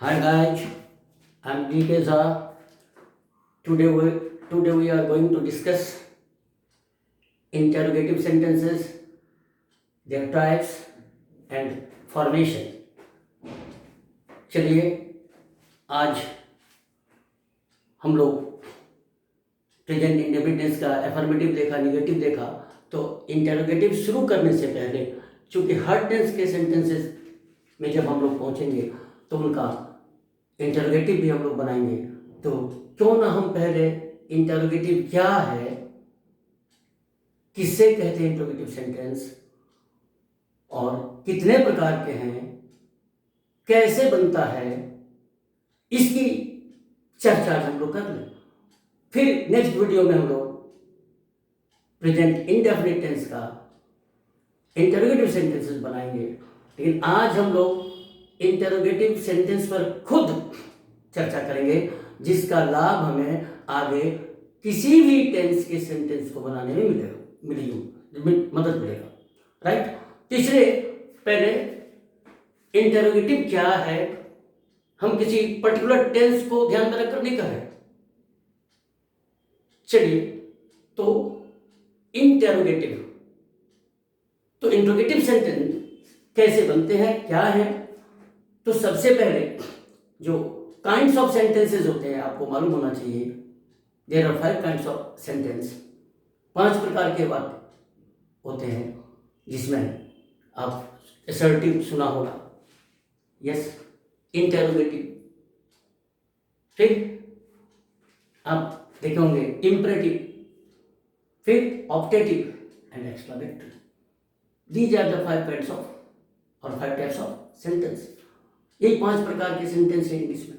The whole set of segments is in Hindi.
Hi guys, I'm DK Shah. Today we are going to discuss interrogative sentences, their types and formation. चलिए आज हम लोग प्रेजेंट इंडेफिनिट्स का एफर्मेटिव देखा, निगेटिव देखा। तो इंटेरोगेटिव शुरू करने से पहले चूंकि हर टेंस के सेंटेंसेस में जब हम लोग पहुंचेंगे तो उनका इंटेरोगेटिव भी हम लोग बनाएंगे। तो क्यों ना हम पहले इंटेरोगेटिव क्या है, किससे कहते हैं इंटेरोगेटिव सेंटेंस, और कितने प्रकार के हैं, कैसे बनता है, इसकी चर्चा हम लोग कर लें। फिर नेक्स्ट वीडियो में हम लोग प्रेजेंट इंडेफिनिट टेंस का इंटेरोगेटिव सेंटेंसेस बनाएंगे। लेकिन आज हम लोग इंटेरोगेटिव सेंटेंस पर खुद चर्चा करेंगे, जिसका लाभ हमें आगे किसी भी टेंस के सेंटेंस को बनाने में मदद मिलेगा। राइट। तीसरे पहले इंटेरोगेटिव क्या है, हम किसी पर्टिकुलर टेंस को ध्यान में रखकर नहीं कर रहे। चलिए, तो इंटेरोगेटिव, तो इंटेरोगेटिव सेंटेंस कैसे बनते हैं, क्या है। तो सबसे पहले जो काइंड्स ऑफ सेंटेंसेस होते हैं आपको मालूम होना चाहिए। There are 5 kinds of sentence. 5 प्रकार के वाक्य होते हैं जिसमें आप असर्टिव सुना होगा, यस, इंटेरोगेटिव। फिर आप देखे होंगे इंपरेटिव, फिर optative and exclamatory. These are the 5 kinds of और 5 टाइप्स ऑफ सेंटेंस। यही 5 प्रकार के सेंटेंस हैं इंग्लिश में।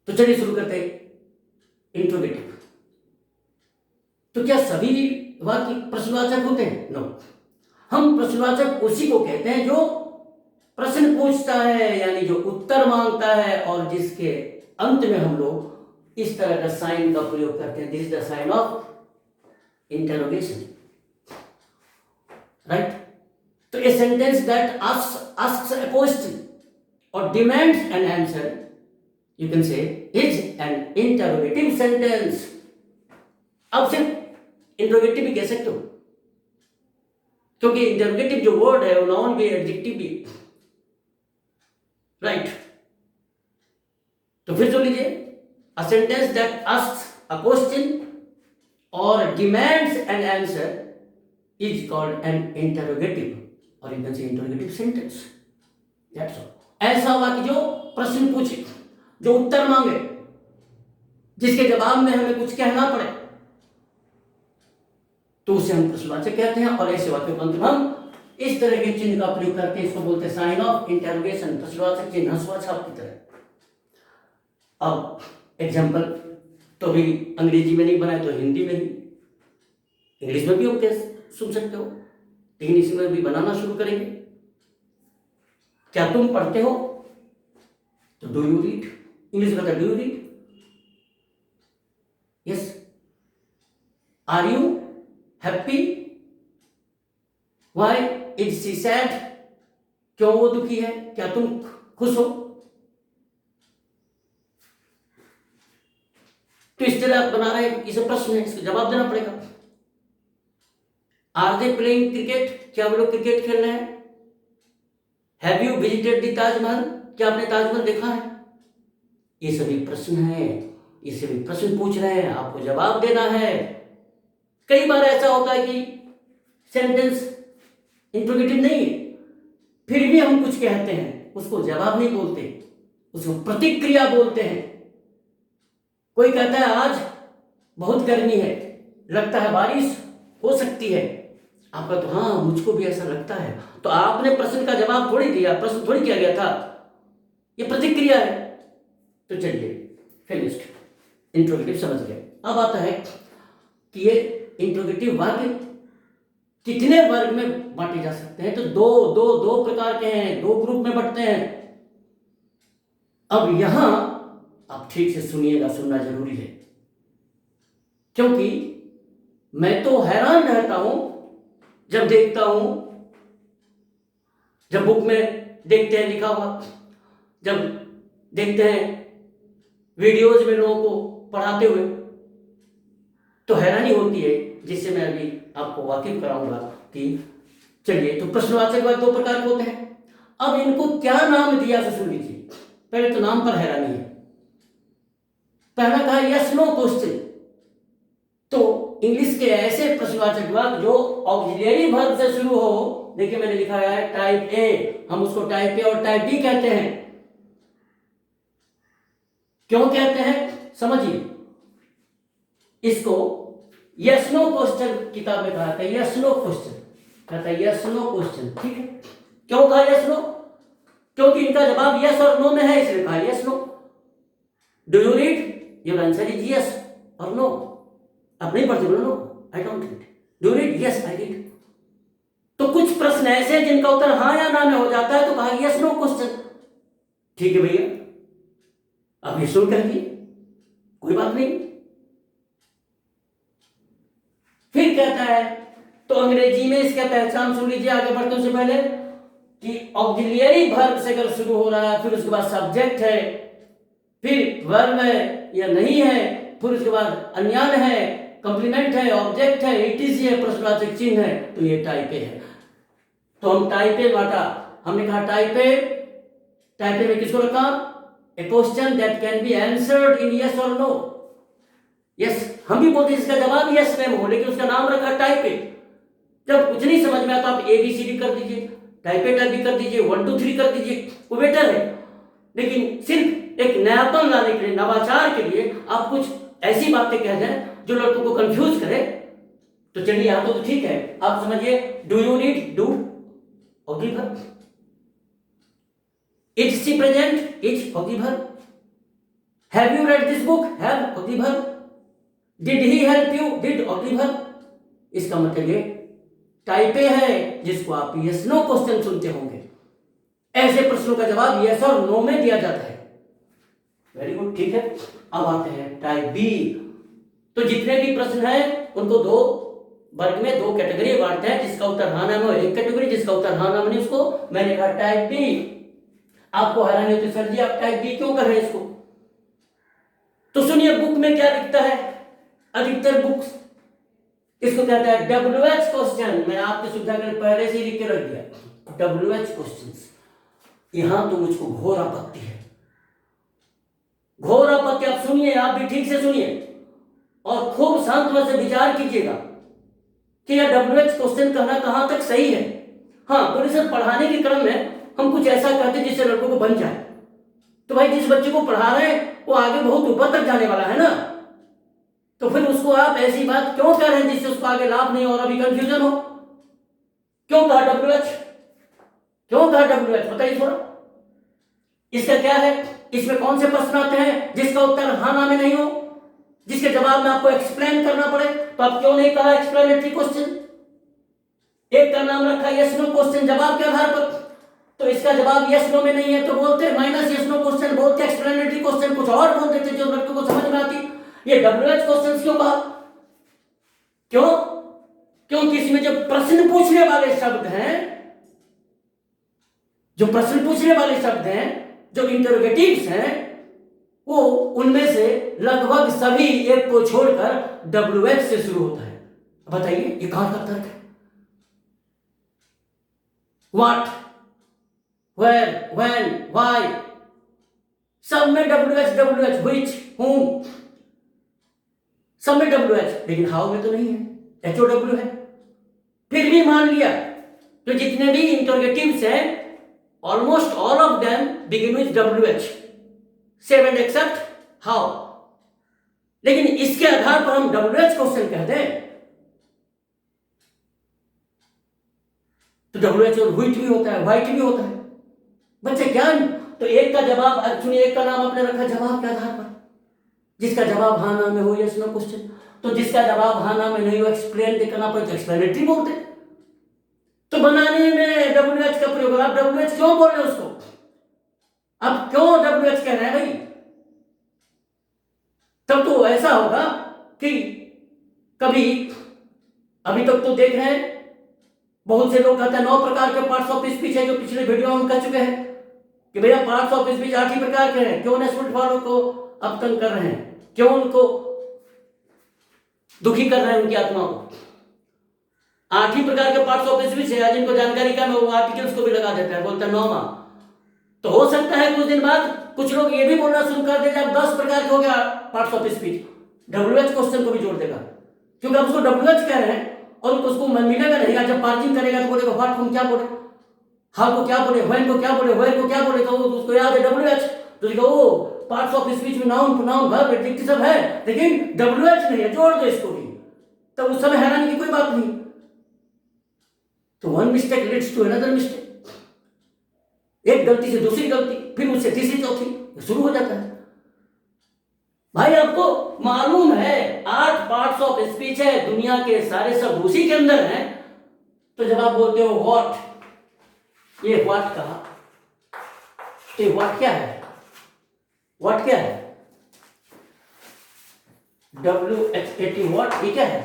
तो चलिए शुरू करते हैं इंट्रोगेटिव। तो क्या सभी वाक्य प्रश्नवाचक होते हैं? नो। हम प्रश्नवाचक उसी को कहते हैं जो प्रश्न पूछता है, यानी जो उत्तर मांगता है, और जिसके अंत में हम लोग इस तरह का साइन का प्रयोग करते हैं। This is the sign of interrogation. Right. तो a sentence that asks a question or demands an answer, you can say, is an interrogative sentence. अब सिर्फ इंटरोगेटिव भी कह सकते हो, क्योंकि इंटरोगेटिव जो वर्ड है वो नाउन भी, एडजेक्टिव भी। राइट। तो फिर सुन लीजिए, a sentence that asks a question or demands an answer is called an interrogative, or you can say interrogative sentence. That's all. ऐसा वाक्य जो प्रश्न पूछे, जो उत्तर मांगे, जिसके जवाब में हमें कुछ कहना पड़े, तो उसे हम प्रश्नवाचक कहते हैं। और ऐसे वाक्यों को हम इस तरह के चिन्ह का प्रयोग करके इसको बोलते हैं साइन ऑफ इंटरोगेशन, प्रश्नवाचक चिन्ह, हंसुआ छाप की तरह। अब एग्जाम्पल तो भी अंग्रेजी में नहीं बनाए तो हिंदी में ही, इंग्लिश में भी हम कह सुन सकते हो, लेकिन इसमें भी बनाना शुरू करेंगे। क्या तुम पढ़ते हो? तो डू यू रीड। इंग्लिश में do you read? Yes. Are you happy? Why is she sad? क्यों वो दुखी है? क्या तुम खुश हो? तो इस तरह बना रहे हैं, इसे प्रश्न है, इसका जवाब देना पड़ेगा। Are they playing cricket? क्या वो लोग क्रिकेट खेल रहे हैं? Have you visited the Taj Mahal? क्या आपने ताजमहल देखा है? ये सभी प्रश्न हैं, ये सभी प्रश्न पूछ रहे हैं, आपको जवाब देना है। कई बार ऐसा होता है कि सेंटेंस इंट्रोगेटिव नहीं है, फिर भी हम कुछ कहते हैं, उसको जवाब नहीं बोलते, उसको प्रतिक्रिया बोलते हैं। कोई कहता है आज बहुत गर्मी है, लगता है बारिश हो सकती है। आपका तो हाँ, मुझको भी ऐसा लगता है। तो आपने प्रश्न का जवाब थोड़ी दिया, प्रश्न थोड़ी किया गया था, ये प्रतिक्रिया है। तो चलिए, फिनिश्ड। इंट्रोगेटिव समझ गए। अब आता है कि ये इंट्रोगेटिव वाक्य कितने वर्ग में बांटे जा सकते हैं। तो दो प्रकार के हैं, 2 ग्रुप में बंटते हैं। अब यहां आप ठीक से सुनिएगा, सुनना जरूरी है, क्योंकि मैं तो हैरान रहता हूं जब देखता हूं, जब बुक में देखते हैं लिखा हुआ, जब देखते हैं वीडियोज में लोगों को पढ़ाते हुए, तो हैरानी होती है, जिससे मैं अभी आपको वाकिफ कराऊंगा कि चलिए, तो प्रश्नवाचक वाक्य दो प्रकार के होते हैं। अब इनको क्या नाम दिया तो सुन लीजिए। पहले तो नाम पर हैरानी है। पहला कहा यस नो क्वेश्चन। तो इंग्लिश के ऐसे प्रश्नवाचक वाक्य जो ऑक्सिलियरी वर्ब से शुरू हो, देखिए मैंने लिखा है टाइप ए, हम उसको टाइप ए और टाइप बी कहते हैं। क्यों कहते हैं समझिए। इसको यस नो क्वेश्चन किताब में कहा था, यस नो क्वेश्चन कहता है, यस नो क्वेश्चन, ठीक है। क्यों कहा यस नो? क्योंकि इनका जवाब यस और नो में है, इसलिए कहा yes no. Do you read? Your answer is yes और नो। अब नहीं पढ़ते बोलो no, I don't read. Do read? Yes I read. तो कुछ प्रश्न ऐसे जिनका उत्तर हाँ या ना में हो जाता है, तो कहा यस नो क्वेश्चन, ठीक है भैया। अब ये शुरू कर दिए, कोई बात नहीं। फिर कहता है, तो अंग्रेजी में इसका पहचान सुन लीजिए आगे बढ़ते उससे पहले, कि ऑक्सिलियरी वर्ब से अगर शुरू हो रहा है, फिर उसके बाद सब्जेक्ट है, फिर वर्ब है या नहीं है, फिर उसके बाद अन्यान है, कंप्लीमेंट है, ऑब्जेक्ट है, इट है, प्रश्नवाचक चिन्ह है, तो ये टाइप ए है। तो हम टाइप ए बांटा, हमने कहा टाइप ए में किसको रखा? A question that can be answered in yes और नो। यस हम भी बोलते हैं इसका जवाब यस में हो, लेकिन उसका नाम रखा टाइप ए। जब कुछ नहीं समझ में आता, आप ए बी सी डी कर दीजिए, टाइप ए टाइप बी कर दीजिए, 1 2 3 कर दीजिए, वो बेटर है। लेकिन सिर्फ एक नयापन लाने के लिए, नवाचार के लिए आप कुछ ऐसी बातें कह दें जो लड़कों को कंफ्यूज करे, तो चलिए यहाँ तो ठीक है। आप समझिए, do you read? Do auxiliary verb. Is she present? Is auxiliary verb. Have you read this book? Have auxiliary verb. Did he help you? Did auxiliary verb. इसका मतलब ये टाइप ए है, जिसको आप यस नो क्वेश्चन सुनते होंगे। ऐसे प्रश्नों का जवाब यस और नो में दिया जाता है। वेरी गुड, ठीक है। अब आते हैं टाइप बी। तो जितने भी प्रश्न हैं उनको दो वर्ग में, दो कैटेगरी बांटते हैं। जिसका उत्तर हाँ नाम है एक कैटेगरी, जिसका उत्तर हाँ नाम नहीं उसको मैंने कहा टाइप बी। आपको हैरानी होती सर जी आप टाइप बी क्यों कर रहे हैं इसको? तो सुनिए बुक में क्या लिखता है। अधिकतर बुक्स इसको कहता है WH क्वेश्चन। मैं आपकी सुविधा के लिए पहले से ही लिख के रख दिया WH क्वेश्चंस। यहां तो मुझको घोर आपत्ति है, घोर आपत्ति। आप सुनिए, आप भी ठीक से सुनिए और खूब शांत मन से विचार कीजिएगा कि यह WH क्वेश्चन कहना कहां तक सही है। हाँ बोले सर पढ़ाने के क्रम में हम कुछ ऐसा कहते हैं जिससे लड़कों को बन जाए। तो भाई जिस बच्चे को पढ़ा रहे हैं वो आगे बहुत ऊपर तक जाने वाला है ना, तो फिर उसको आप ऐसी बात क्यों कह रहे हैं जिससे उसको आगे लाभ नहीं हो और अभी कंफ्यूजन हो? क्यों कहा WH? क्यों कहा WH बताइए थोड़ा। इसका क्या है? इसमें कौन से प्रश्न आते हैं जिसका उत्तर हाँ ना में नहीं हो, जिसके जवाब में आपको एक्सप्लेन करना पड़े? तो आप क्यों नहीं कहा एक्सप्लेनेटरी क्वेश्चन? एक का नाम रखा यस नो क्वेश्चन जवाब के आधार पर, तो इसका जवाब यस नो में नहीं है तो बोलते माइनस यस नो क्वेश्चन, बोलते एक्सप्लेनेटरी क्वेश्चन, कुछ और बोल देते जो लड़कों को समझ में आती। ये WH क्वेश्चन क्यों कहा? क्यों? क्योंकि इसमें जो प्रश्न पूछने वाले शब्द हैं, जो प्रश्न पूछने वाले शब्द हैं, जो इंटरोगेटिव्स हैं, वो उनमें से लगभग सभी एक को छोड़कर WH से शुरू होता है। बताइए ये कहां का तर्क है? व्हाट, वेयर, व्हेन, व्हाई, सब में WH, व्हिच, whom, सब में WH, लेकिन हाउ में तो नहीं है, HOW है। फिर भी मान लिया तो जितने भी इंटरोगेटिव्स हैं almost all of them begin with WH, seven except how. लेकिन इसके आधार पर हम WH क्वेश्चन कहते हैं तो WH और व्हिच भी होता है, व्हाइट भी होता है। बच्चे क्या? तो एक का जवाब सुनिए, एक का नाम आपने रखा जवाब के आधार पर, जिसका जवाब हाँ ना में हो यस नो क्वेश्चन। तो जिसका जवाब हाँ ना में नहीं हो एक्सप्लेन करना पड़े तो एक्सप्लेनेटरी बोलते। तो बनाने में WH का प्रयोग, आप WH क्यों बोल रहे हो उसको? आप क्यों WH कह रहे हैं भाई? तब तो ऐसा होगा कि कभी, अभी तक तो देख रहे हैं बहुत से लोग कहते हैं 9 प्रकार के पार्ट्स ऑफ स्पीच है, जो पिछले वीडियो में हम कह चुके हैं कि भैया पार्ट्स ऑफ स्पीच 8 ही प्रकार के हैं, क्यों नेस्फुट वालों को अब तंग कर रहे हैं, क्यों उनको दुखी कर रहे हैं, उनकी आत्मा को। 8 ही प्रकार के पार्ट्स ऑफ स्पीच है, जिनको जानकारी का मैं वो आर्टिकल्स को भी लगा देता है, बोलता है 9वां। तो हो सकता है कुछ दिन बाद कुछ लोग ये भी बोलना शुरू कर दे जब 10 प्रकार के हो गया parts of speech, WH question को भी जोड़ देगा, क्योंकि अब उसको WH कह रहे हैं और उसको मन मिलेगा नहीं। जब पार्किंग करेगा तो बोलेगा व्हाट, हम क्या बोले, हाउ को क्या बोले, व्हेन को क्या बोले, वेयर को क्या बोले, तो उसको याद है WH, तो देखो वो पार्ट्स ऑफ स्पीच में नाउन, प्रोनाउन, वर्ब, एडजेक्टिव सब है, लेकिन WH नहीं है, जोड़ दो इसको भी, तो उस समय हैरानी की कोई बात नहीं। तो one mistake leads to another mistake, एक गलती से दूसरी गलती, फिर उससे तीसरी चौथी, शुरू हो जाता है। भाई आपको मालूम है 8 पार्ट्स ऑफ स्पीच है, दुनिया के सारे शब्द उसी के अंदर हैं। तो जब आप बोलते हो व्हाट, ये व्हाट कहा, तो ये व्हाट क्या है, व्हाट क्या है, WHAT व्हाट, ये क्या है,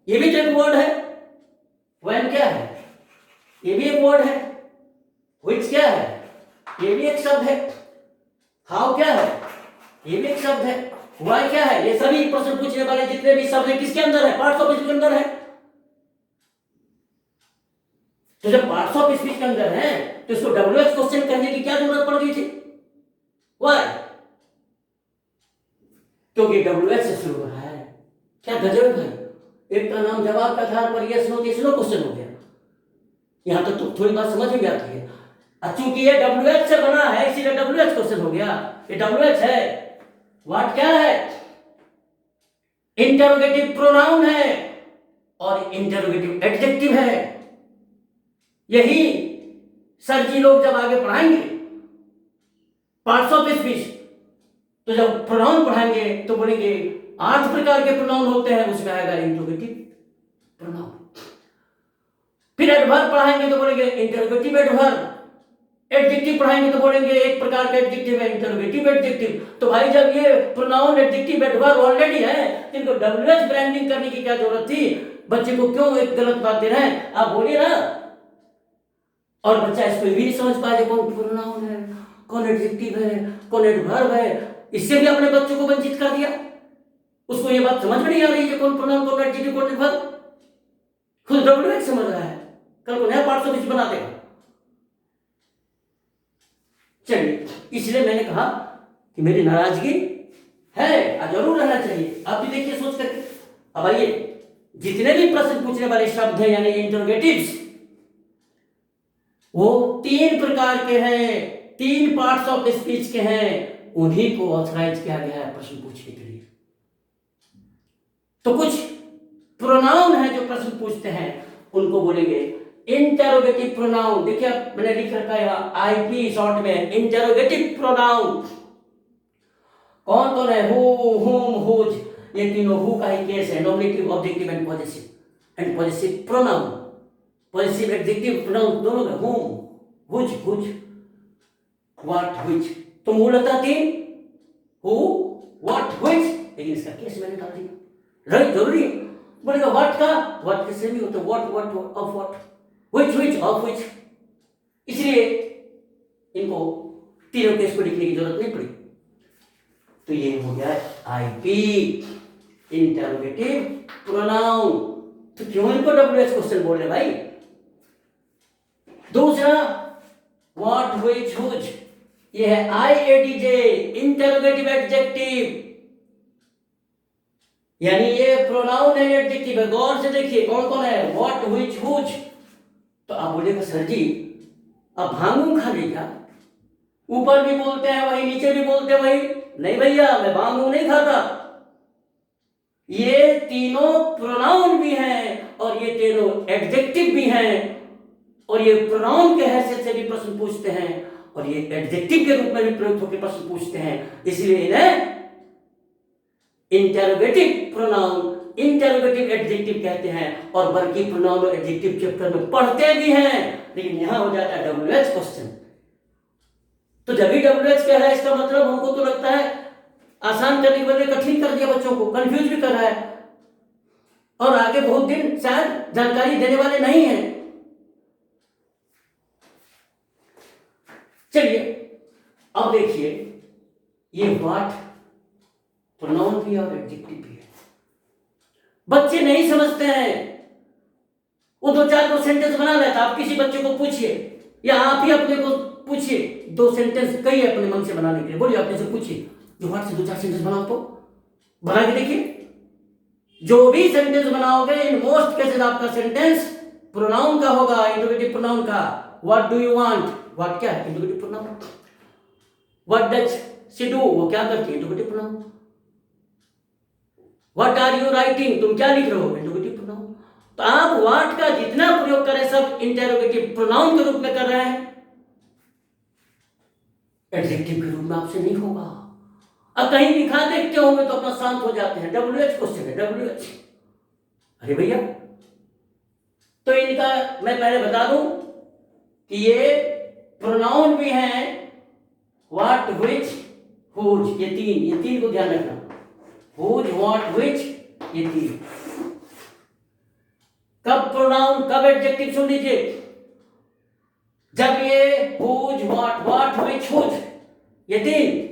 ये भी तो एक वर्ड है। व्हेन क्या है, ये भी एक वर्ड है। व्हिच क्या है, ये भी एक शब्द है। हाउ क्या है, ये भी एक शब्द है। व्हाई क्या है, ये सभी प्रश्न पूछने वाले जितने भी शब्द है किसके अंदर है, पार्ट्स ऑफ स्पीच के अंदर है। तो जब पार्ट्स ऑफ स्पीच के अंदर है तो इसको WH क्वेश्चन कहने की क्या जरूरत पड़ गई थी, व्हाई, क्योंकि WH से शुरू हो रहा है। क्या गजब है भाई, एक का नाम जवाब का आधार पर यस नो क्वेश्चन हो गया। यहां तक तो थोड़ी बात समझ में आती है। चूंकि ये WH से बना है इसीलिए WH क्वेश्चन हो गया। ये WH है। व्हाट क्या है, इंटरोगेटिव प्रोनाउन है और इंटरोगेटिव एडजेक्टिव है। यही सर जी लोग जब आगे पढ़ाएंगे पार्ट्स ऑफ स्पीच, तो जब प्रोनाउन पढ़ाएंगे तो बोलेंगे 8 प्रकार के प्रोनाउन होते हैं, उसमें आएगा इंटरोगेटिव प्रोनाउन। फिर एडवर्ब पढ़ाएंगे तो बोलेंगे इंटरोगेटिव एडवर्ब। एडजेक्टिव पढ़ाएंगे तो बोलेंगे एक प्रकार का एडजेक्टिव है इंटरोगेटिव एडजेक्टिव। तो भाई जब ये प्रोनाउन एडजेक्टिव एडवर्ब ऑलरेडी है तो इनको WH ब्रांडिंग करने की क्या जरूरत थी। बच्चे को क्यों एक गलत बात दे रहे हैं, आप बोलिए ना। और बच्चा इसको भी नहीं समझ पाए कौन प्रोनाउन है, कौन एडजेक्टिव है, कौन एडवर्ब है। इससे भी अपने बच्चों को वंचित कर दिया। उसको ये बात समझ में नहीं आ रही है कौन प्रोनाउन, कौन एडजेक्टिव, कौन एडवर्ब। खुद WH समझ रहा है, कल को नया पार्ट्स ऑफ स्पीच बना देगा। चलिए, इसलिए मैंने कहा कि मेरी नाराजगी है, जरूर रहना चाहिए। आप भी देखिए सोच करके। अब आइए, जितने भी प्रश्न पूछने वाले शब्द हैं यानी इंटरोगेटिव्स, वो 3 प्रकार के हैं, 3 पार्ट्स ऑफ स्पीच के हैं। उन्हीं को ऑथराइज किया गया है प्रश्न पूछने के लिए। तो कुछ प्रोनाउन है जो प्रश्न पूछते हैं, उनको बोलेंगे इंटरोगेटिव प्रोनाउन। देखिए मैंने लिख रखा है यहाँ IP शॉर्ट में, इंटरोगेटिव प्रोनाउन। कौन कौन है, हु, हुम, हुज, ये तीनों हु का ही केस है। Nominative, objective and possessive pronoun. Possessive adjective pronoun दोनों का, हुम, हुज, व्हाट, व्हिच। तो मूलतः 3, हु, व्हाट, व्हिच, लेकिन इसका केस मैंने डाल दिया। राइट, जरूरी बोलेगा व्हाट का, व्हाट के सेम ही होता है, what of what, which of which. इसलिए इनको तीनों केस को लिखने की जरूरत नहीं पड़ी। तो ये हो गया IP, इंटरोगेटिव प्रोनाउन। तो क्यों इनको WH क्वेश्चन बोल रहे भाई। दूसरा व्हाट, व्हिच, हुज, ये है IADJ, इंटरोगेटिव एडजेक्टिव, यानी ये प्रोनाउन है, एडजेक्टिव है। गौर से देखिए कौन कौन है, व्हाट, व्हिच, हुज। तो आप बोलेगा सर जी अब भांगू खा लेगा, ऊपर भी बोलते हैं वही, नीचे भी बोलते हैं वही। नहीं भैया, मैं भांगू नहीं खाता। ये तीनों प्रोनाउन भी हैं और ये तीनों एडजेक्टिव भी हैं, और ये प्रोनाउन के हैसियत से भी प्रश्न पूछते हैं और ये एडजेक्टिव के रूप में भी प्रयुक्त होकर प्रश्न पूछते हैं। इसलिए इन्हें इंटरोगेटिव प्रोनाउन, इंटरोगेटिव एडजेक्टिव कहते हैं। और बल्कि प्रोनाउन और एडजेक्टिव चैप्टर में पढ़ते भी हैं, लेकिन यहां हो जाता है WH क्वेश्चन। तो जब भी WH कह रहा है इसका मतलब हमको तो लगता है आसान करने के बदले कठिन कर दिया, बच्चों को कंफ्यूज भी कर रहा है, और आगे बहुत दिन शायद जानकारी देने वाले नहीं है। चलिए अब देखिए ये व्हाट प्रोनाउन भी है और एडजेक्टिव भी है। बच्चे नहीं समझते हैं, वो दो चार दो सेंटेंस बना लेता। आप किसी बच्चे को पूछिए या आप ही अपने को पूछिए, दो सेंटेंस कई है अपने मन से बनाने के लिए, बोलिए अपने से पूछिए जो व्हाट से दो चार सेंटेंस बनाओ, तो बना के देखिए। जो भी सेंटेंस बनाओगे इन मोस्ट केसेस आपका सेंटेंस प्रोनाउन का होगा, इंट्रोगेटिव प्रोनाउन का। What do you want, what क्या है, interrogative pronoun. What does she do, वो क्या करती है, interrogative pronoun. What are you writing, तुम क्या लिख रहे हो, इंट्रोगेटिव प्रोनाउन। तो आप व्हाट का जितना प्रयोग करें सब इंटरोगेटिव प्रोनाउन के रूप में कर रहे हैं, एडजेक्टिव के रूप में आपसे नहीं होगा। अब कहीं लिखा देखते होंगे तो अपना शांत हो जाते हैं, WH क्वेश्चन है, WH। अरे भैया, तो इनका मैं पहले बता दूं कि ये प्रोनाउन भी हैं, व्हाट, व्हिच, हुज, ये तीन को ध्यान रखना। हुज, व्हाट, व्हिच, ये तीन। कब प्रोनाउन कब एडजेक्टिव, सुन लीजिए। जब ये हुज, व्हाट, व्हिच, हुज, ये तीन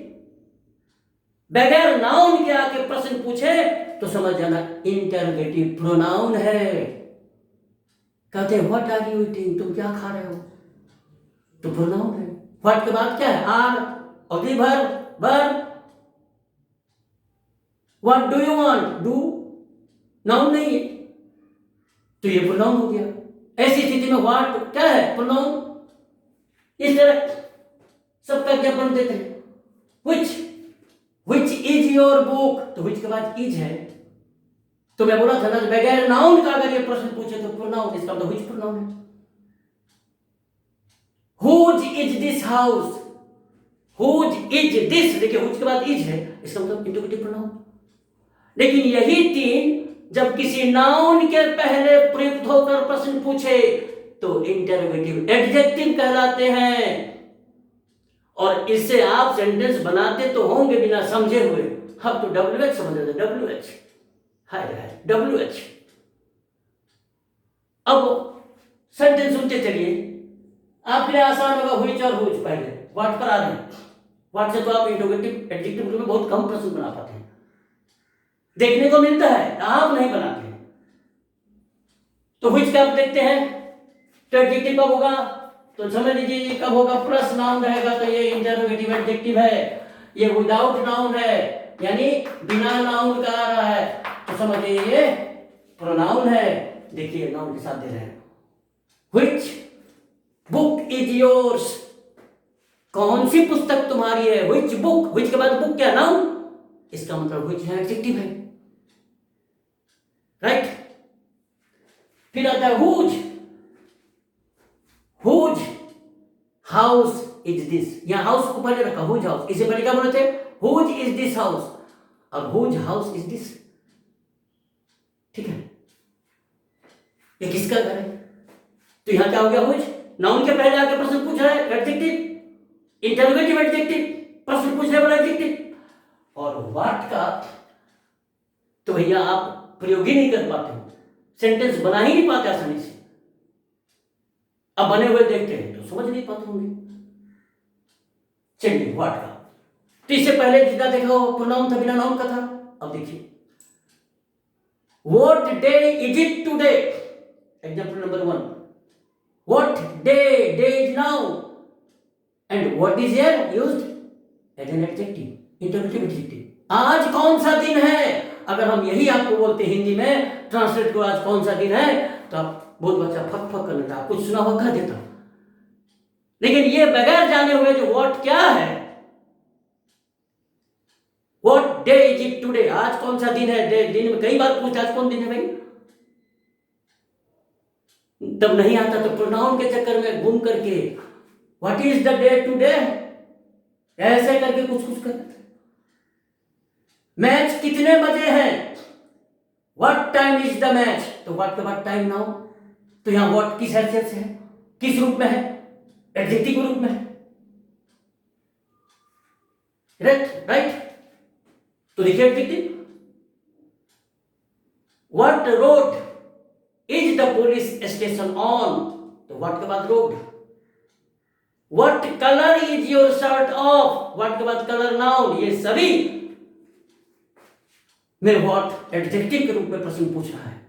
बगैर नाउन के आके प्रश्न पूछे तो समझ जाना इंटरोगेटिव प्रोनाउन है। कहते हैं व्हाट आर यू ईटिंग, तुम क्या खा रहे हो, तो प्रोनाउन है। व्हाट के बाद क्या है, आर, अवधि भर, बर। What do you want, do noun नहीं है, तो ये प्रोनाउन हो गया। ऐसी स्थिति में व्हाट क्या है, प्रोनाउन। इस तरह सबका ज्ञापन देते हैं। which is your book, तो which के बाद is है। तो मैं बोला था ना बगैर नाउन का अगर ये प्रश्न पूछे तो प्रोनाउन, इसका मतलब which प्रोनाउन है। whose is this house, whose is this, देखिए whose के बाद is है, इसका मतलब इंट्रोगेटिव प्रोनाउन। लेकिन यही तीन जब किसी नाउन के पहले प्रयुक्त होकर प्रश्न पूछे तो इंटरोगेटिव एडजेक्टिव कहलाते हैं। और इससे आप सेंटेंस बनाते तो होंगे बिना समझे हुए। हम तो WH समझ रहे थे, WH, हाय WH। अब सेंटेंस सुनते चलिए, आपके लिए आसान होगा। व्हिच और हुज, पहले व्हाट पर आ रहे हैं। व्हाट से तो आप इंट्रोगेटिव एडजेक्टिव में बहुत कम प्रश्न बना पाते हैं, देखने को मिलता है, आप नहीं बनाते। तो व्हिच का आप देखते हैं तो एडजेक्टिव कब होगा, तो समझ लीजिए ये कब होगा, प्लस नाउन रहेगा तो ये इंटरोगेटिव एडजेक्टिव है। ये विदाउट नाउन है यानी बिना नाउन का आ रहा है तो समझिए ये प्रोनाउन है। देखिए नाउन के साथ दे रहे हैं। व्हिच बुक इज योर्स, कौन सी पुस्तक तुम्हारी है, व्हिच बुक। व्हिच के बाद बुक क्या, नाउन, इसका मतलब व्हिच है एडजेक्टिव है, राइट। फिर आता है whose, whose house is this. यहां हाउस को पहले रखा, हुज हाउस। इससे पहले क्या बोले थे, हुज इज दिस हाउस, और हुज हाउस इज दिस, ठीक है। ये किसका घर है, तो यहां क्या हो गया, हुज नाउन के पहले आके प्रश्न पूछ रहा है, एडजेक्टिव, इंटरोगेटिव एडजेक्टिव, प्रश्न पूछने वाला एडजेक्टिव। और व्हाट का तो भैया आप प्रयोग ही नहीं कर पाते, सेंटेंस बना ही नहीं पाते आसानी से। अब बने हुए देखते हैं तो समझ नहीं पाते होंगे। चलिए व्हाट का, तो इससे पहले जितना देखा वो प्रोनाउन था, बिना नाउन का था। अब देखिए what day is it today, example number 1, what day, day is noun, and what is here used as an adjective, interrogative adjective. आज कौन सा दिन है, अगर हम यही आपको बोलते हिंदी में ट्रांसलेट को आज कौन सा दिन है, तो आप बहुत बच्चा फक फक कर लेता, कुछ सुना हुआ कह देता। लेकिन ये बगैर जाने हुए जो व्हाट क्या है, what day is it today, आज कौन सा दिन है। डे दिन में कई बार पूछा आज कौन दिन है भाई, तब नहीं आता तो प्रोनाउन के चक्कर में घूम करके what is the day today ऐसे करके कुछ कुछ करते। मैच कितने बजे हैं, what time is the match, तो व्हाट के बाद टाइम नाउ, तो यहां व्हाट किस हैसियत से है, किस रूप में है, एडजेक्टिव रूप में है, राइट राइट। तो देखिए adjective, what road is the police station on, तो व्हाट के बाद road, what colour is your shirt of, what के बाद कलर नाउन, ये सभी में व्हाट एडजेक्टिव के रूप में प्रश्न पूछ रहा है।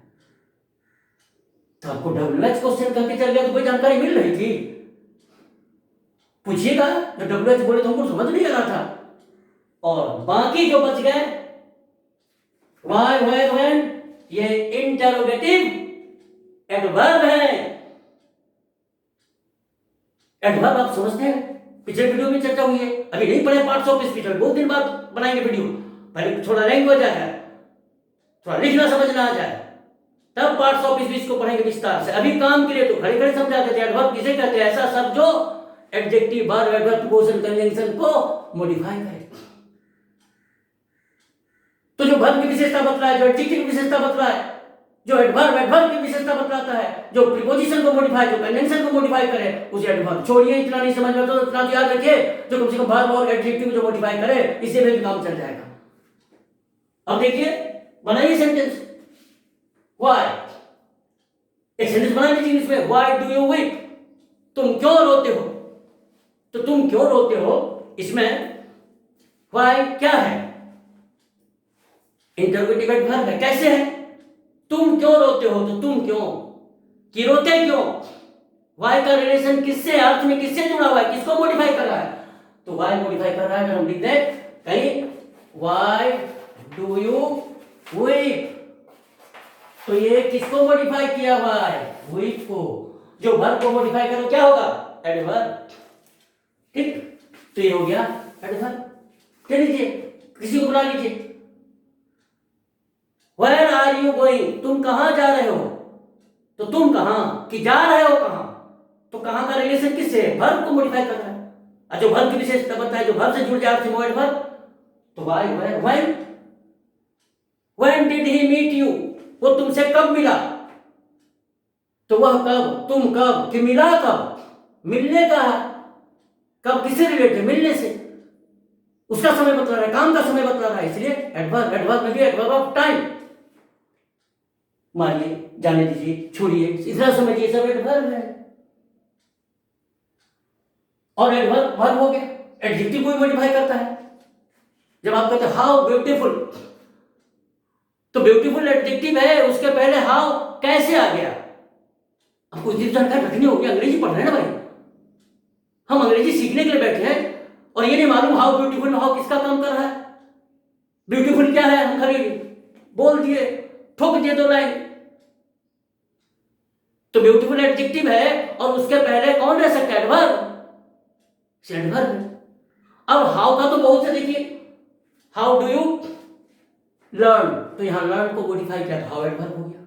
तो आपको WH क्वेश्चन करके चल गया तो कोई जानकारी मिल रही थी? पूछिएगा, जो WH बोले तो हमको समझ नहीं आ रहा था। और बाकी जो बच गए why, where, when, ये इंटरोगेटिव एडवर्ब है। एडवर्ब आप समझते हैं, पिछले वीडियो में चर्चा हुई है, अभी नहीं पढ़े पार्ट्स ऑफ स्पीच में, बहुत दिन बाद बनाएंगे वीडियो। पहले थोड़ा लैंग्वेज आ जाए, थोड़ा लिखना समझना आ जाए, तब पार्ट्स ऑफ स्पीच को पढ़ेंगे विस्तार से। अभी काम के लिए तो खड़े खड़े समझाते थे। एडवर्ब किसे कहते हैं? ऐसा शब्द जो adjective, verb, adverb, preposition, conjunction को मॉडिफाई करे। तो जो वर्ब की विशेषता बतला है, जो एडजेक्टिव की विशेषता बतला है, जो एडवर्ब की विशेषता बतलाता है, जो प्रीपोजिशन को मॉडिफाई, जो कंजंक्शन को मॉडिफाई करे, उसे एडवर्ब। छोड़िए, इतना नहीं समझ में तो इतना तो याद रखिए, जो कम से कम वर्ब और एडजेक्टिव जो मॉडिफाई करे, इससे भी काम चल जाएगा। अब देखिए, बनाइए सेंटेंस। व्हाई, एक सेंटेंस बना लीजिए इसमें। व्हाई डू यू वीप, तुम क्यों रोते हो? तो तुम क्यों रोते हो, इसमें व्हाई क्या है? इंटरोगेटिव एडवर्ब है। कैसे है? तुम क्यों रोते हो, तो तुम क्यों, कि रोते क्यों, वाई का रिलेशन किससे, अर्थ में किससे जुड़ा हुआ है, किसको मॉडिफाई कर रहा है? तो वाई मॉडिफाई कर रहा है। अगर हम लिख दें कहीं वाई डू यू वीप, तो ये किसको मॉडिफाई किया हुआ है? वीप को। जो वर्ब को मॉडिफाई करो क्या होगा? एडवर्ब। ठीक, तो ये हो गया एडवर्ब। क्या लीजिए, किसी को बुला लीजिए। Where are you going, तुम कहां जा रहे हो? तो तुम कहां, कि जा रहे हो कहां, तो कहां का रिलेशन किससे है? वर्ब को मॉडिफाई कर रहा है। और जो वर्ब की विशेषता बताए, जो वर्ब से जुड़ जाए अर्थ में वर्ब, तो why, where, when did he meet you, वो तुमसे कब मिला? तो वह कब, तुम कब, कि मिला कब, मिलने का कब किससे रिलेटेड? मिलने से। उसका समय बतला रहा है, काम का समय बतला रहा है, इसलिए एडवर्ब। एडवर्ब में भी एडवर्ब ऑफ टाइम। मानिए, जाने दीजिए, छोड़िए, इतना समझिए, सब एडवर्ब है। और एडवर्ब वर्ब हो गया। एडजेक्टिव को भी मॉडिफाई करता है। जब आप कहते हैं हाउ ब्यूटीफुल, तो ब्यूटीफुल एडजेक्टिव है, उसके पहले हाउ कैसे आ गया? आपको इतनी जानकारी रखनी होगी, अंग्रेजी पढ़ रहे हैं ना भाई, हम अंग्रेजी सीखने के लिए बैठे हैं, और ये नहीं मालूम हाउ ब्यूटीफुल में हाउ किसका काम कर रहा है। ब्यूटीफुल क्या है, हम खाली बोल दिए, ठोक दिए दो लाइन। तो ब्यूटीफुल एडजेक्टिव है, और उसके पहले कौन रह सकता है? एडवर्ब। एडवर्ब है। अब हाउ का तो बहुत से देखिए, हाउ डू यू लर्न, तो यहां लर्न को मॉडिफाई किया, हाउ एडवर्ब हो गया।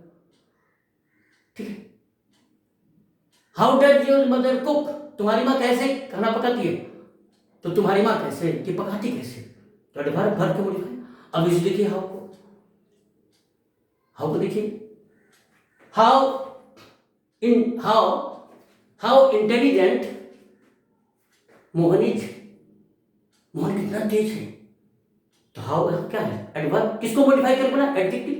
ठीक है। How does your mother cook, तुम्हारी मां कैसे खाना पकाती है, तो तुम्हारी मां कैसे, कि पकाती कैसे, तो एडवर्ब, वर्ब को मॉडिफाई। अब इसे देखिए, हाउ को देखिए, how intelligent Mohan is, Mohan कितना तेज है, तो हाउ क्या है? एडवर्ब। किसको मॉडिफाई कर बना? एडजेक्टिव।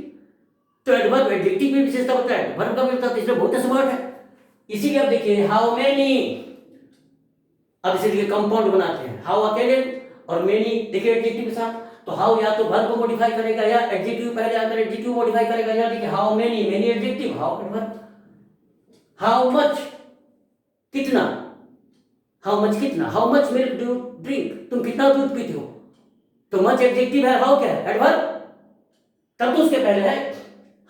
तो एडवर्ब एडजेक्टिव में विशेषता बताता है, वर्ब का मिलता है, इसलिए बहुत स्मार्ट है। इसीलिए आप देखिए, हाउ मेनी, अब इसे देखिए कंपाउंड बनाते हैं, हाउ अकेले और मेनी, देखिए एडजेक्टिव के साथ। तो हाउ या तो वर्ब को मॉडिफाई करेगा, या एडजेक्टिव पहले आकर एडजेक्टिव मॉडिफाई करेगा। या देखिए how many, many adjective, how adverb. How much, कितना, हाउ मच कितना, how much milk do drink, तुम कितना दूध पीते हो, तो मच एडजेक्टिव है, हाउ क्या है? एडवर्ब। तब तो उसके पहले है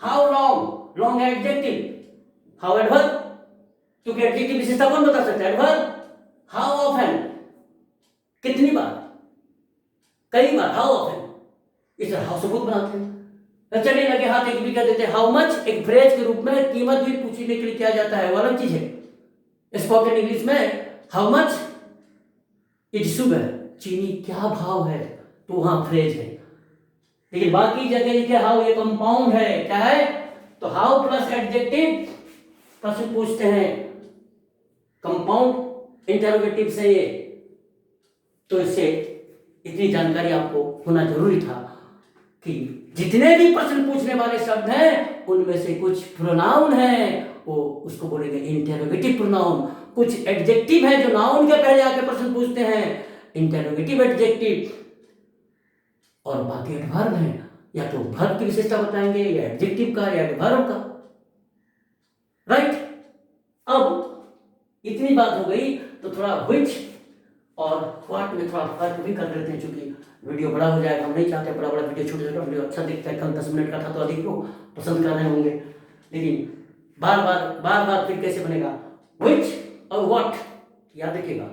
हाउ लॉन्ग, लॉन्ग है एडजेक्टिव, हाउ एडवर्ब, क्योंकि एडजेक्टिव विशेषता कौन बता सकता है? एडवर्ब। हाउ ऑफन, कितनी बार, कई बार, हाउ ऑफन, इसे हाउ सबूत बनाते हैं। चलिए लगे हाथ, एक भी कह देते हैं। हाउ मच एक फ्रेज के रूप में कीमत भी पूछने के लिए किया जाता है, वो अलग चीज है। स्पोकन इंग्लिश में हाउ मच इज शुगर, चीनी क्या भाव है, तो वहां फ्रेज है। लेकिन बाकी जगह लिखे हाउ, ये कंपाउंड है, क्या है? तो हाउ प्लस एडजेक्टिव प्रश्न पूछते हैं, कंपाउंड इंटरोगेटिव से ये। तो इससे इतनी जानकारी आपको होना जरूरी था कि जितने भी प्रश्न पूछने वाले शब्द हैं, उनमें से कुछ प्रोनाउन हैं, वो उसको बोलेंगे इंटरोगेटिव प्रोनाउन। कुछ एडजेक्टिव है जो नाउन के पहले आके प्रश्न पूछते हैं, इंटेरोगेटिव एडजेक्टिव, और बाकी एडवर्ब है, या तो वर्ब की विशेषता बताएंगे या एडजेक्टिव का या एडवर्ब का। राइट, अब इतनी बात हो गई तो थोड़ा व्हिच और व्हाट में थोड़ा फर्क भी कर लेते हैं, क्योंकि वीडियो बड़ा हो जाएगा, हम नहीं चाहते बड़ा बड़ा वीडियो, छोटा छोटा वीडियो अच्छा दिखता है, कल 10 मिनट का था तो अधिक लोग पसंद कर रहे होंगे, लेकिन बार बार फिर कैसे बनेगा, व्हिच और व्हाट, याद रखिएगा।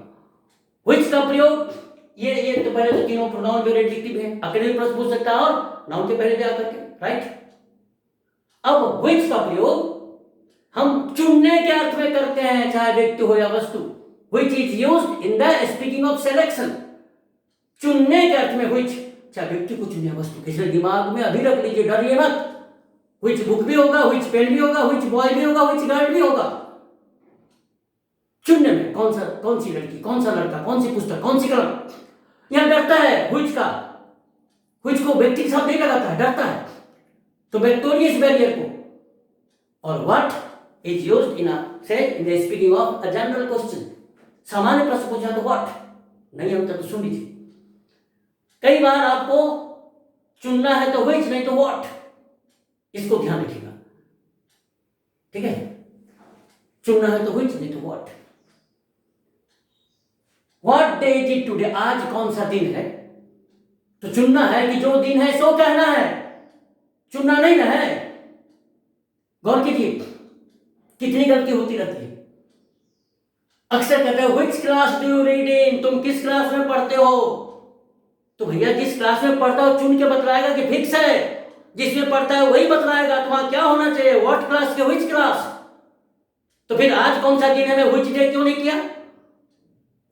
व्हिच का प्रयोग ये तो पहले तो तीनों प्रोनाउन जो एडजेक्टिव है, अकेले प्रश्न पूछ सकता है और नाउन के पहले जा करके, राइट। अब व्हिच का प्रयोग हम चुनने के अर्थ में करते हैं, चाहे व्यक्ति हो या वस्तु, which is used in the speaking of selection, चुनने के अर्थ में व्हिच, चाहे व्यक्ति को चुने वस्तु, किसी दिमाग में अभी रख लीजिए, डरिए मत, व्हिच बुक भी होगा, व्हिच पेन भी होगा, व्हिच बॉय भी होगा, व्हिच गर्ल भी होगा। चुनने में कौन सी लड़की, कौन सा लड़का, कौन सी पुस्तक, कौन सी कलम, यहां डरता है व्हिच का, व्हिच को व्यक्ति के साथ नहीं लगाता है, डरता है, तो विक्टोरियस बैरियर को। और what is used in the speaking of a general question, सामान्य प्रश्न पूछा तो व्हाट, नहीं आता तो सुन लीजिए। कई बार आपको चुनना है तो व्हिच, नहीं तो व्हाट, इसको ध्यान रखिएगा, ठीक है। चुनना है तो व्हिच, नहीं तो what. What day is it today, आज कौन सा दिन है, तो चुनना है कि जो दिन है सो कहना है, चुनना नहीं ना है। गौर कीजिए कितनी गलती होती रहती है, अक्सर कहते हैं which class do you read in, तुम किस क्लास में पढ़ते हो, तो भैया जिस क्लास में पढ़ता हो चुन के बतलाएगा कि फिक्स है, जिसमें पढ़ता है वही बतलाएगा, तो वहां क्या होना चाहिए, व्हाट क्लास के व्हिच क्लास। तो फिर आज कौन सा दिन है, मैं व्हिच डे क्यों नहीं किया,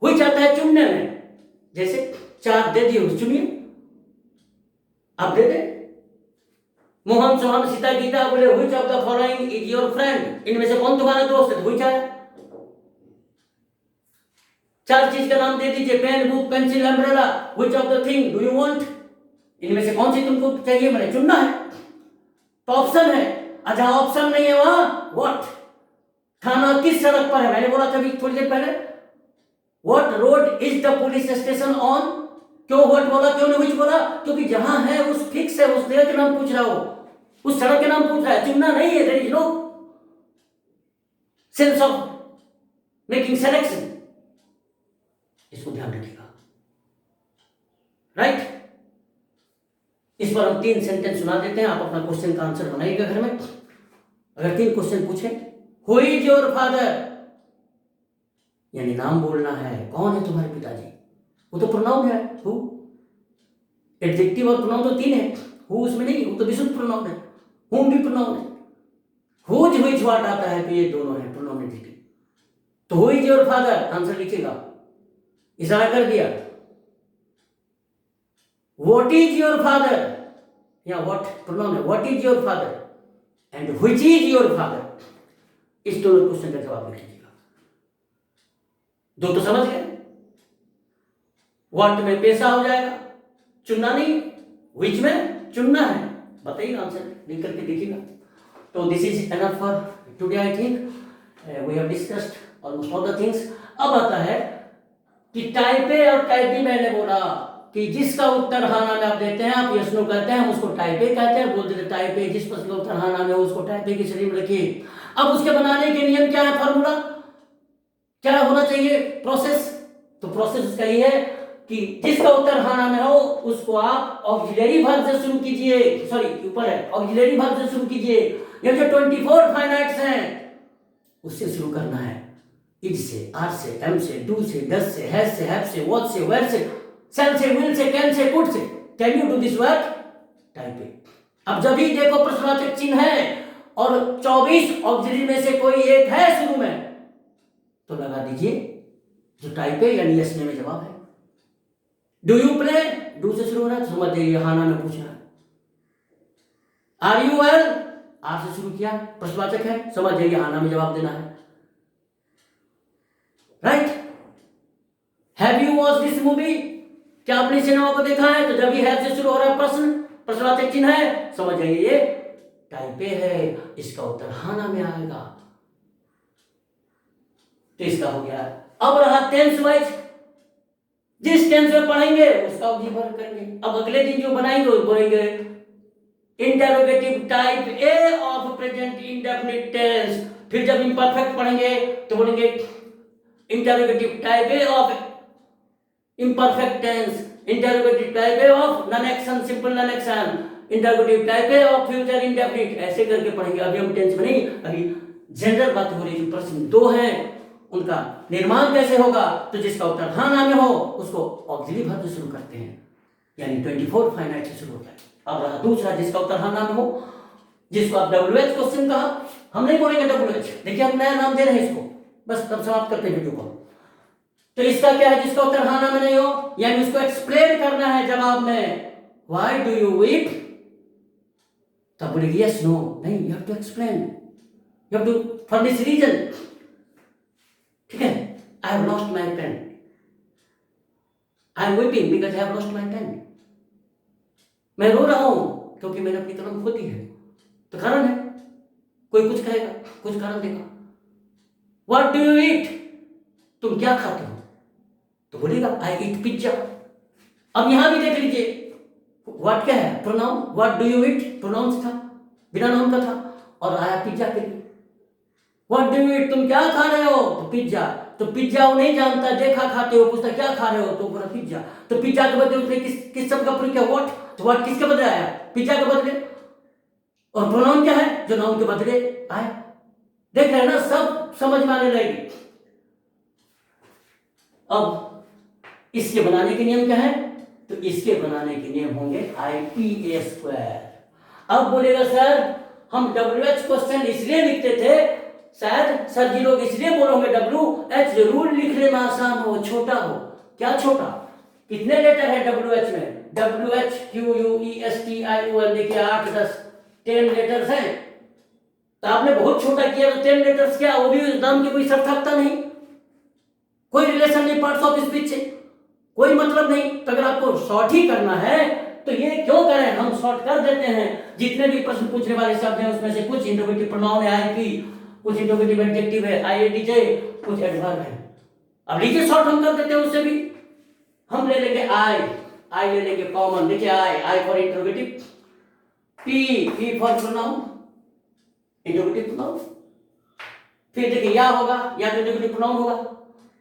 व्हिच आता है चुनने में, जैसे 4 दे दिए, चुनिए, आप दे दे, मोहन सोहन सीता गीता बोले which of the following is your friend, इनमें से कौन तुम्हारा दोस्त है, तो व्हिच आया। 4 चीज का नाम दे दीजिए, pen, book, pencil, umbrella, which of the thing do you want, इनमें से कौन सी तुमको चाहिए, मैंने चुनना है, तो ऑप्शन है। अच्छा ऑप्शन नहीं है वहां, व्हाट, थाना किस सड़क पर है, मैंने बोला था अभी थोड़ी देर पहले, what road is the police station on, क्यों व्हाट बोला, क्यों नहीं व्हिच बोला, क्योंकि जहां है उस फिक्स है, उस जगह के नाम पूछ रहा हो, उस सड़क के नाम पूछ रहा है, चुनना नहीं है, there is no sense of making selection, इसको ध्यान रखिएगा, राइट। इस पर हम 3 सेंटेंस सुना देते हैं, आप अपना क्वेश्चन का आंसर बनाइएगा घर में। अगर 3 क्वेश्चन पूछे, हु इज योर फादर, यानी नाम बोलना है, कौन है तुम्हारे पिताजी, वो तो प्रोनाउन है, हु, एडजेक्टिव और प्रोनाउन तो 3 है, हु उसमें नहीं, वो तो विशुद्ध प्रोनाउन है, हुम भी प्रोनाउन है, हुज व्हिच व्हाट आता है, तो ये दोनों है प्रोनाउन एडजेक्टिव। तो who is your father, answer लिखिएगा, इशारा कर दिया। व्हाट इज योर फादर, या व्हाट प्रोनाउन है, what is your father and which is your father, इस दोनों क्वेश्चन का जवाब लिखिएगा। 2 तो समझ गए, व्हाट में पेशा हो जाएगा, चुनना नहीं, व्हिच में चुनना है, बताइए आंसर लिख करके देखिएगा। तो this is enough for today, I think we have discussed almost all the things. अब आता है कि टाइप ए और टाइप बी, मैंने बोला कि जिसका उत्तर हाँ नाम आप देते हैं, आप यस नो कहते हैं, हम उसको टाइप ए कहते हैं, बोल देते टाइप ए, जिस प्रश्न का उत्तर हाँ नाम है उसको टाइप ए की श्रेणी में रखिए। अब उसके बनाने के नियम क्या है, फॉर्मूला क्या होना चाहिए, प्रोसेस, तो प्रोसेस उसका ये है कि जिसका उत्तर हाँ नाम हो उसको आप ऑक्सिलरी वर्ब से शुरू कीजिए, सॉरी ऊपर है, ऑक्सिलरी वर्ब से शुरू कीजिए, ये जो 24 फाइनाइट्स हैं उससे शुरू करना है, इज से, आर से, एम से, डू से, डस से, हैज से, हैव से, वॉट से, वेयर से, सेल से, will say, can say, could say. Can you do this work, type A. अब जब भी देखो प्रश्नवाचक चिन्ह है और 24 ऑक्सिलरी में से कोई एक है शुरू में, तो लगा दीजिए जो टाइप ए यानी यस में जवाब है। डू यू प्ले, डू से शुरू हो रहा है तो समझ जाइए हाँ ना में पूछ रहा है। आर यू वेल, आर से शुरू किया, प्रश्नवाचक है, समझ जाइए हाँ ना में जवाब देना है, right. Have you watch this movie, क्या आपने सिनेमा को देखा है, तो जब भी हैव से शुरू हो रहा है प्रश्न, प्रश्नवाचक चिन्ह है, समझ जाइए ये टाइप ए है, इसका उत्तर हाँ ना में आएगा। तो इसका हो गया। अब रहा टेंस वाइज, जिस टेंस में पढ़ेंगे उसका ऑब्जर्व करेंगे। अब अगले दिन जो बनाएंगे वो बोलेंगे interrogative type A of present indefinite tense. फिर जब इम्परफेक्ट पढ़ेंगे तो बोलेंगे interrogative type A of imperfect tense, interrogative type A of non action simple non action, interrogative type है और फ्यूचर इंडेफिनिट, ऐसे करके पढ़ेंगे। अभी हम टेंस में नहीं, अभी जनरल बात हो रही है। जो प्रश्न 2 हैं उनका निर्माण कैसे होगा, तो जिसका उत्तर हाँ ना में हो उसको ऑक्सिलरी वर्ब से शुरू करते हैं, यानी 24 फाइनाइट से शुरू होता है। अब रहा दूसरा जिसका उत्तर हाँ ना में हो, जिसको आप WH क्वेश्चन कहा, हम नहीं बोलेंगे WH, देखिए हम नया नाम दे रहे हैं इसको, बस तब समाप्त करते हैं वीडियो को। तो इसका क्या है, जिसका उत्तर हाँ ना में नहीं हो, यानी उसको एक्सप्लेन करना है जवाब में। व्हाई डू यू ईट, तब बोलेगी यस नो, नहीं, you have to explain, you have to furnish reason. ठीक है, I have lost my pen, I am weeping because I have lost my pen, मैं रो रहा हूं क्योंकि मैंने अपनी कलम खो दी है, तो कारण है। कोई कुछ कहेगा, कुछ कारण देगा। व्हाट डू यू ईट, तुम क्या खाते हो, तो बोलेगा आई ईट पिज्जा। अब यहां भी देख लीजिए व्हाट क्या है, pronoun, what do you eat pronouns था, बिना नाउन का था, और आया पिज्जा के लिए। व्हाट डू यू ईट, तुम क्या खा रहे हो, तो पिज्जा। तो पिज्जा वो नहीं जानता, देखा खाते हो, पूछता क्या खा रहे हो, तो बोला पिज्जा। तो पिज्जा के बदले उसने किस शब्द का प्रयोग किया, व्हाट, तो व्हाट किसके बदले आया, पिज्जा के बदले, और प्रोनाउन क्या है, जो नाउन के बदले आया। देख रहे हैं ना, सब समझ में आने लगेगी। अब इसके बनाने के नियम क्या है, तो इसके बनाने के नियम होंगे IPA²। अब बोलेगा सर हम WH क्वेश्चन इसलिए लिखते थे, शायद सर जी लोग इसलिए बोलोगे WH जरूर लिखने में आसान हो, छोटा हो। क्या छोटा, कितने लेटर है WH में, WHQUESTION, देखिए 8 10 10 लेटर्स हैं। तो आपने बहुत छोटा किया, तो 10 लेटर्स क्या, वो भी नाम की कोई सार्थकता नहीं, कोई रिलेशन नहीं पार्ट्स ऑफ स्पीच से, कोई मतलब नहीं। तो अगर आपको शॉर्ट ही करना है तो ये क्यों करें, हम शॉर्ट कर देते हैं। जितने भी प्रश्न पूछने वाले शब्द हैं उसमें से कुछ इंट्रोगेटिव प्रोनाउन है IP, कुछ इंट्रोगेटिव एडजेक्टिव है IADJ, कुछ एडवर्ब है। अब लीजिए शॉर्ट हम कर देते हैं, उससे भी हम ले लेंगे आई ले लेंगे कॉमन, देखिए I for interrogative, P for pronoun, interrogative pronoun. फिर देखिए या होगा, या तो इंट्रोगेटिव प्रोनाउन होगा,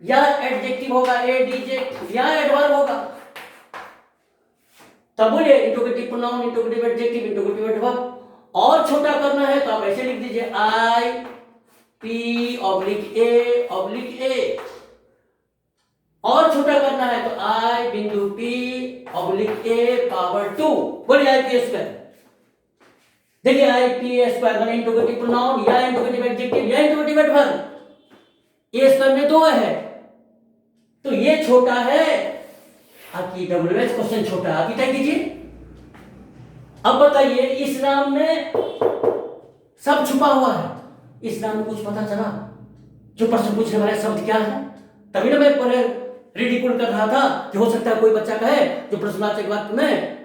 या एडजेक्टिव होगा ADJ, या एडवर्ब होगा। तब बोलिए interrogative pronoun, interrogative adjective, interrogative adverb. और छोटा करना है तो आप ऐसे लिख दीजिए IP/A/A। और छोटा करना है तो I.P/A⁴ बोलिए IPA²। देखिए IPA² मैंने इंट्रोगेटिव प्रोनाउन या इंट्रोगेटिव एडजेक्टिव या इंट्रोगेटिव एडवर्ब, A² में 2 है, तो ये छोटा है। आपकी WH क्वेश्चन छोटा है, आप तय कीजिए। अब बताइए इस नाम में सब छुपा हुआ है, इस नाम में कुछ पता चला, जो प्रश्न पूछने वाले शब्द क्या है। तभी ना मैं पहले रिडिकुल कर रहा था कि हो सकता है कोई बच्चा कहे जो प्रश्नवाचक वाक्य में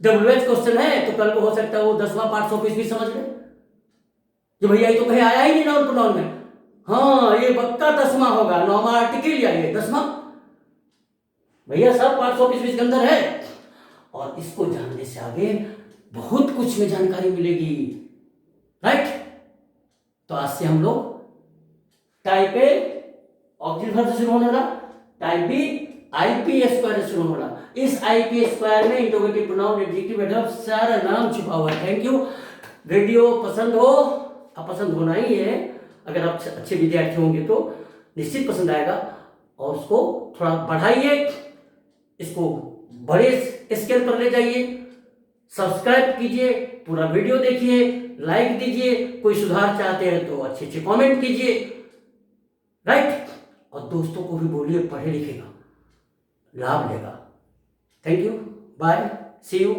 WH क्वेश्चन है, तो कल को हो सकता है वो 10वां पार्ट्स ऑफ स्पीच समझ ले, जो भैया ये तो कहीं आया ही नहीं नाउन प्रोनाउन में। हाँ ये पक्का 10वां होगा, 9वां आर्टिकल या ये 10वां, भैया सब पार्ट्स ऑफ स्पीच के अंदर है। और इसको जानने से आगे बहुत कुछ में जानकारी मिलेगी, राइट। तो आज से हम लोग टाइप A ऑक्सिलरी वर्ब से शुरू होने वाला, टाइप B IPA² से शुरू होने वाला। इस IPA² में इंट्रोगेटिव प्रोनाउन, एडजेक्टिव, एडवर्ब सारा नाम छुपा हुआ है। Thank you. वीडियो पसंद हो, अब पसंद होना ही है, अगर आप अच्छे विद्यार्थी होंगे तो निश्चित पसंद आएगा। और उसको थोड़ा बढ़ाइए, इसको बड़े स्केल पर ले जाइए, सब्सक्राइब कीजिए, पूरा वीडियो देखिए, लाइक दीजिए, कोई सुधार चाहते हैं तो अच्छे अच्छे कमेंट कीजिए, राइट। और दोस्तों को भी बोलिए पढ़े लिखेगा, लाभ लेगा। Thank you, bye, see you.